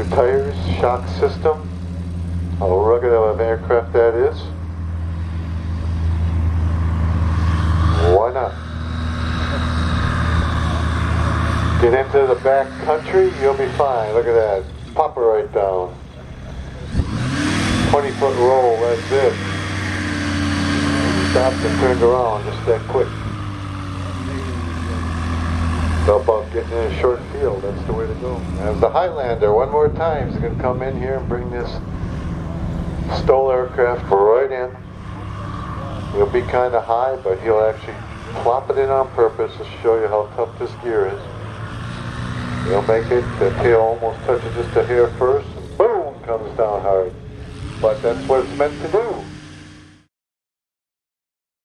tires, shock system, how rugged of an aircraft that is. Why not? Get into the back country, you'll be fine. Look at that. Pop it right down. 20-foot roll, that's it. Stopped and turned around just that quick. It's all about getting in a short field, that's the way to go. As the Highlander, one more time, he's going to come in here and bring this STOL aircraft right in. He'll be kind of high, but he'll actually plop it in on purpose to show you how tough this gear is. He'll make it, the tail almost touches just a hair first, and boom, comes down hard. But that's what it's meant to do.